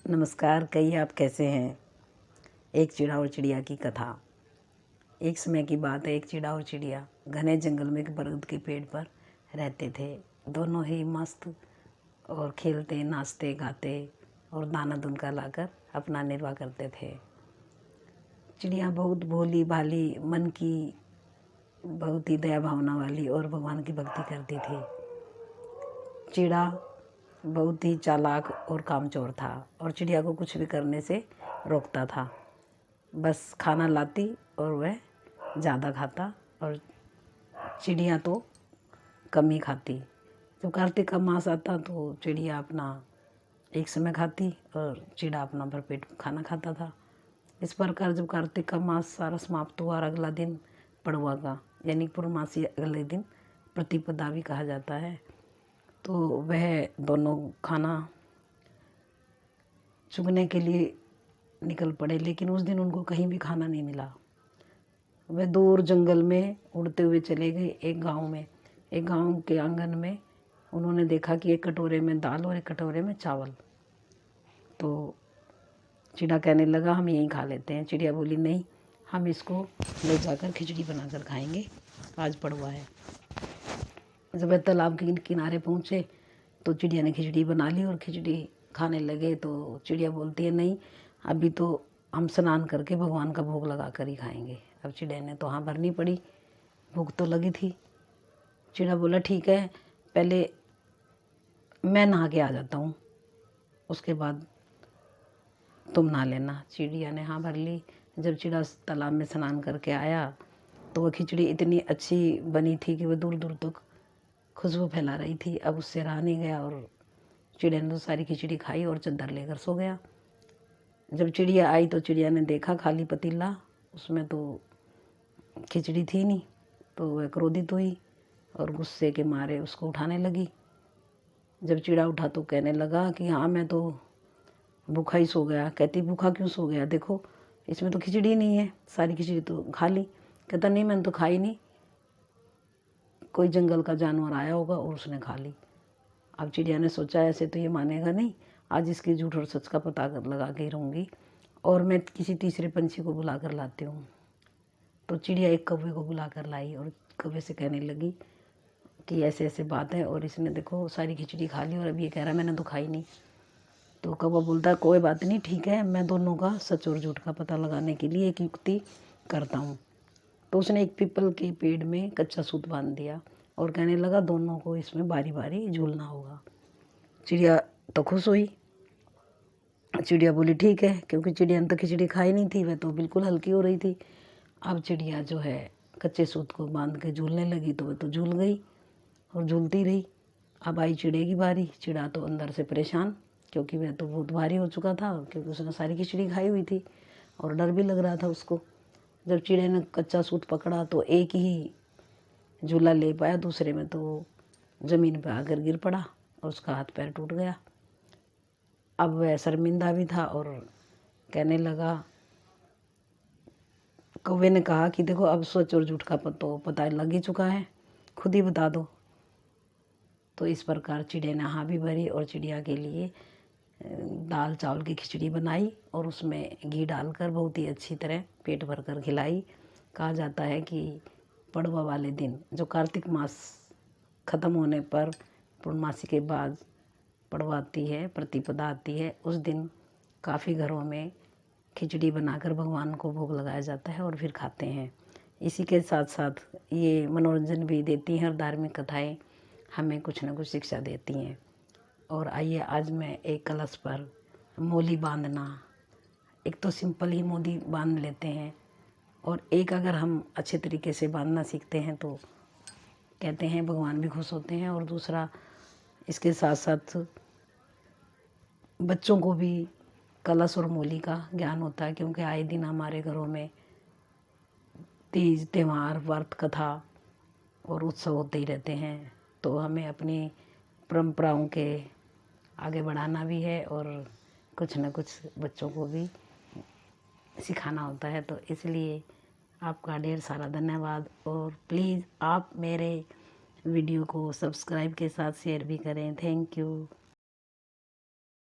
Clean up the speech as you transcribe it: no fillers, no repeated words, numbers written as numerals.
नमस्कार। कहिए आप कैसे हैं। एक चिड़ा और चिड़िया की कथा। एक समय की बात है, एक चिड़ा और चिड़िया घने जंगल में एक बरगद के पेड़ पर रहते थे। दोनों ही मस्त और खेलते नाचते गाते और दाना दुनका लाकर अपना निर्वाह करते थे। चिड़िया बहुत भोली भाली मन की, बहुत ही दया भावना वाली और भगवान की भक्ति करती थी। चिड़ा बहुत ही चालाक और कामचोर था और चिड़िया को कुछ भी करने से रोकता था। बस खाना लाती और वह ज़्यादा खाता और चिड़िया तो कम ही खाती। जब कार्तिक का मास आता तो चिड़िया अपना एक समय खाती और चिड़ा अपना भरपेट खाना खाता था। इस प्रकार जब कार्तिक का मास सारा समाप्त हुआ और अगला दिन पड़वा का यानी पूर्णमासी अगले दिन प्रतिपदा भी कहा जाता है, तो वह दोनों खाना चुगने के लिए निकल पड़े। लेकिन उस दिन उनको कहीं भी खाना नहीं मिला। वह दूर जंगल में उड़ते हुए चले गए एक गांव में। एक गांव के आंगन में उन्होंने देखा कि एक कटोरे में दाल और एक कटोरे में चावल। तो चिड़ा कहने लगा हम यहीं खा लेते हैं। चिड़िया बोली नहीं, हम इसको ले जाकर खिचड़ी बनाकर खाएंगे, आज पड़वा है। जब वह तालाब के किनारे पहुँचे तो चिड़िया ने खिचड़ी बना ली और खिचड़ी खाने लगे। तो चिड़िया बोलती है नहीं, अभी तो हम स्नान करके भगवान का भोग लगा कर ही खाएंगे। अब चिड़िया ने तो हाँ भरनी पड़ी, भूख तो लगी थी। चिड़ा बोला ठीक है, पहले मैं नहा के आ जाता हूँ, उसके बाद तुम नहा लेना। चिड़िया ने हाँ भर ली। जब चिड़ा तालाब में स्नान करके आया तो वह खिचड़ी इतनी अच्छी बनी थी कि वह दूर दूर तक खुशबू फैला रही थी। अब उससे रहा नहीं गया और चिड़िया ने तो सारी खिचड़ी खाई और चद्दर लेकर सो गया। जब चिड़िया आई तो चिड़िया ने देखा खाली पतीला, उसमें तो खिचड़ी थी नहीं। तो वह क्रोधित हुई और गुस्से के मारे उसको उठाने लगी। जब चिड़ा उठा तो कहने लगा कि हाँ मैं तो भूखा ही सो गया। कहती भूखा क्यों सो गया, देखो इसमें तो खिचड़ी नहीं है, सारी खिचड़ी तो खा ली। कहता नहीं मैंने तो खाई नहीं, कोई जंगल का जानवर आया होगा और उसने खा ली। अब चिड़िया ने सोचा ऐसे तो ये मानेगा नहीं, आज इसकी झूठ और सच का पता लगा के ही रहूँगी और मैं किसी तीसरे पंछी को बुला कर लाती हूँ। तो चिड़िया एक कौवे को बुला कर लाई और कौवे से कहने लगी कि ऐसे ऐसे बात है और इसने देखो सारी खिचड़ी खा ली और अब ये कह रहा है मैंने तो खाई नहीं। तो कौवा बोलता है कोई बात नहीं, ठीक है, मैं दोनों का सच और झूठ का पता लगाने के लिए एक युक्ति करता हूँ। तो उसने एक पीपल के पेड़ में कच्चा सूत बांध दिया और कहने लगा दोनों को इसमें बारी बारी झूलना होगा। चिड़िया तो खुश हुई। चिड़िया बोली ठीक है, क्योंकि चिड़िया ने तो खिचड़ी खाई नहीं थी, वह तो बिल्कुल हल्की हो रही थी। अब चिड़िया जो है कच्चे सूत को बांध के झूलने लगी तो वह तो झूल गई और झूलती रही। अब आई चिड़े की बारी। चिड़ा तो अंदर से परेशान, क्योंकि वह तो बहुत भारी हो चुका था, क्योंकि उसने सारी खिचड़ी खाई हुई थी और डर भी लग रहा था उसको। जब चिड़े ने कच्चा सूत पकड़ा तो एक ही झूला ले पाया, दूसरे में तो ज़मीन पर आकर गिर पड़ा और उसका हाथ पैर टूट गया। अब वह शर्मिंदा भी था और कहने लगा, कौवे ने कहा कि देखो अब सच और झूठ का तो पता लग ही चुका है, खुद ही बता दो। तो इस प्रकार चिड़िया ने हाँ भी भरी और चिड़िया के लिए दाल चावल की खिचड़ी बनाई और उसमें घी डालकर बहुत ही अच्छी तरह पेट भर कर खिलाई। कहा जाता है कि पड़वा वाले दिन, जो कार्तिक मास ख़त्म होने पर पूर्णमासी के बाद पड़वा आती है, प्रतिपदा आती है, उस दिन काफ़ी घरों में खिचड़ी बनाकर भगवान को भोग लगाया जाता है और फिर खाते हैं। इसी के साथ साथ ये मनोरंजन भी देती हैं और धार्मिक कथाएं हमें कुछ न कुछ शिक्षा देती हैं। और आइए आज मैं एक कलश पर मोली बांधना, एक तो सिंपल ही मोली बांध लेते हैं और एक अगर हम अच्छे तरीके से बांधना सीखते हैं तो कहते हैं भगवान भी खुश होते हैं। और दूसरा इसके साथ साथ बच्चों को भी कलश और मोली का ज्ञान होता है, क्योंकि आए दिन हमारे घरों में तीज त्यौहार व्रत कथा और उत्सव होते ही रहते हैं। तो हमें अपनी परंपराओं के आगे बढ़ाना भी है और कुछ न कुछ बच्चों को भी सिखाना होता है। तो इसलिए आपका ढेर सारा धन्यवाद और प्लीज़ आप मेरे वीडियो को सब्सक्राइब के साथ शेयर भी करें। Thank you.